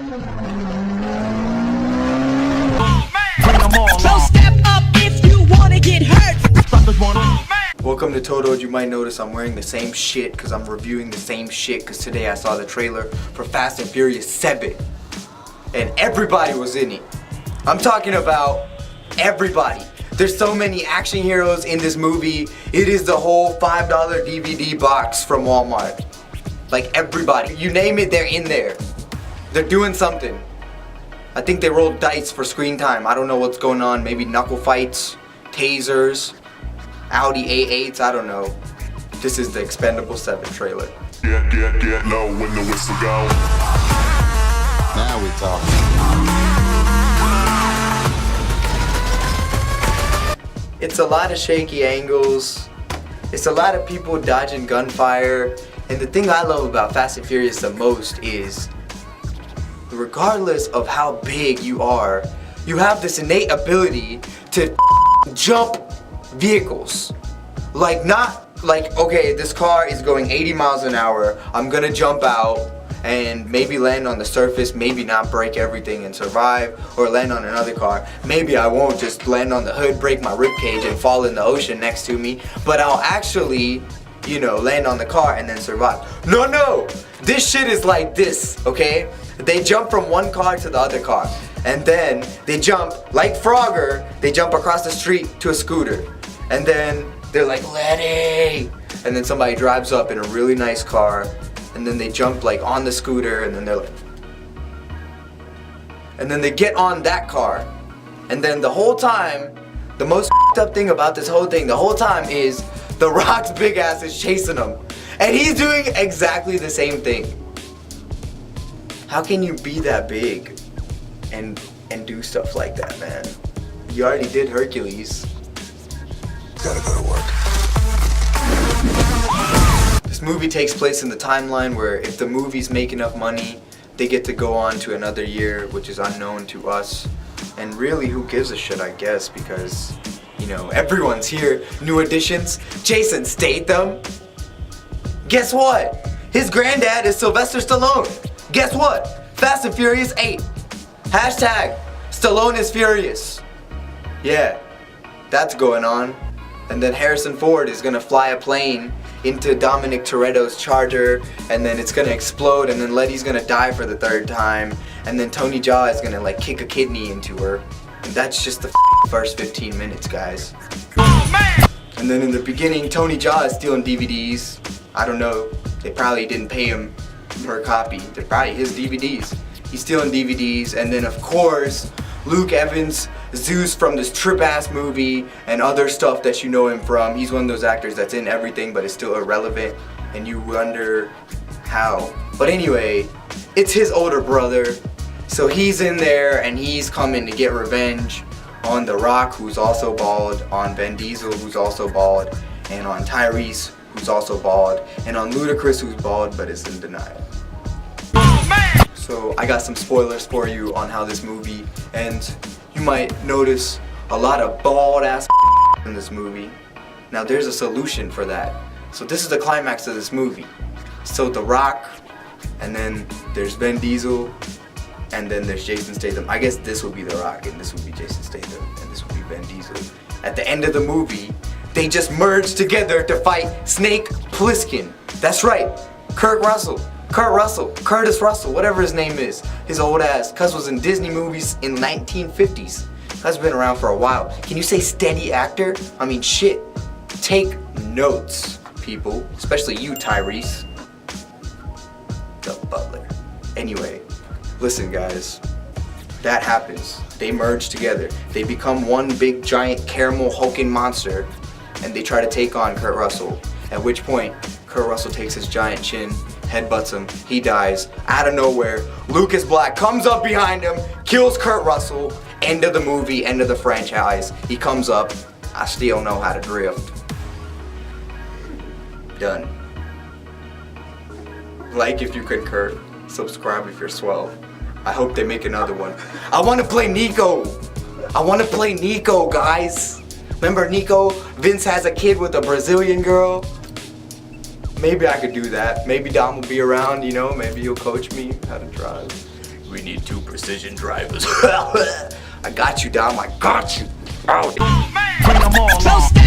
So step up if you wanna get hurt. Welcome to Totoed. You might notice I'm wearing the same shit because I'm reviewing the same shit because today I saw the trailer for Fast and Furious 7 and everybody was in it. I'm talking about everybody. There's so many action heroes in this movie. It is the whole $5 DVD box from Walmart. Like everybody, you name it, they're in there. They're doing something. I think they rolled dice for screen time. I don't know what's going on. Maybe knuckle fights, tasers, Audi A8s, I don't know. This is the Expendable 7 trailer. Get low when the whistle go. Now we talk. It's a lot of shaky angles. It's a lot of people dodging gunfire. And the thing I love about Fast and Furious the most is, regardless of how big you are, you have this innate ability to jump vehicles. Like okay, this car is going 80 miles an hour. I'm gonna jump out and maybe land on the surface, maybe not break everything and survive, or land on another car. Maybe I won't just land on the hood, break my ribcage and fall in the ocean next to me, but I'll actually, you know, land on the car and then survive. No, this shit is like this, okay? They jump from one car to the other car, and then they jump, like Frogger, they jump across the street to a scooter, and then they're like, Letty! And then somebody drives up in a really nice car, and then they jump like on the scooter, and then they're like, and then they get on that car, and then the whole time, the most up thing about this whole thing, the whole time is The Rock's big ass is chasing them, and he's doing exactly the same thing. How can you be that big and do stuff like that, man? You already did Hercules. Gotta go to work. This movie takes place in the timeline where if the movies make enough money, they get to go on to another year, which is unknown to us. And really, who gives a shit, I guess, because, you know, everyone's here. New additions, Jason Statham. Guess what? His granddad is Sylvester Stallone. Guess what? Fast and Furious 8. Hashtag Stallone is furious. Yeah, that's going on. And then Harrison Ford is gonna fly a plane into Dominic Toretto's Charger, and then it's gonna explode, and then Letty's gonna die for the third time, and then Tony Jaa is gonna like kick a kidney into her. And that's just the first 15 minutes, guys. And then in the beginning, Tony Jaa is stealing DVDs. I don't know, they probably didn't pay him per copy. They're probably his DVDs. He's stealing DVDs, and then of course, Luke Evans, Zeus from this trip-ass movie and other stuff that you know him from. He's one of those actors that's in everything but is still irrelevant, and you wonder how. But anyway, it's his older brother, so he's in there and he's coming to get revenge on The Rock, who's also bald, on Vin Diesel, who's also bald, and on Tyrese, who's also bald, and on Ludacris, who's bald but is in denial. So I got some spoilers for you on how this movie ends. You might notice a lot of bald ass in this movie. Now there's a solution for that. So this is the climax of this movie. So The Rock, and then there's Vin Diesel, and then there's Jason Statham. I guess this will be The Rock, and this will be Jason Statham, and this will be Vin Diesel. At the end of the movie, they just merged together to fight Snake Plissken. That's right, Curtis Russell, whatever his name is, his old ass. Cuz was in Disney movies in 1950s. Cuz been around for a while. Can you say steady actor? I mean, shit. Take notes, people. Especially you, Tyrese. The butler. Anyway, listen, guys. That happens. They merge together. They become one big giant caramel hulking monster, and they try to take on Kurt Russell. At which point, Kurt Russell takes his giant chin, headbutts him, he dies. Out of nowhere, Lucas Black comes up behind him, kills Kurt Russell. End of the movie, end of the franchise. He comes up, I still know how to drift. Done. Like if you concur, subscribe if you're swell. I hope they make another one. I want to play Nico. Guys. Remember Nico? Vince has a kid with a Brazilian girl. Maybe I could do that. Maybe Dom will be around, you know, maybe he'll coach me how to drive. We need 2 precision drivers. I got you, Dom. I got you. Oh, So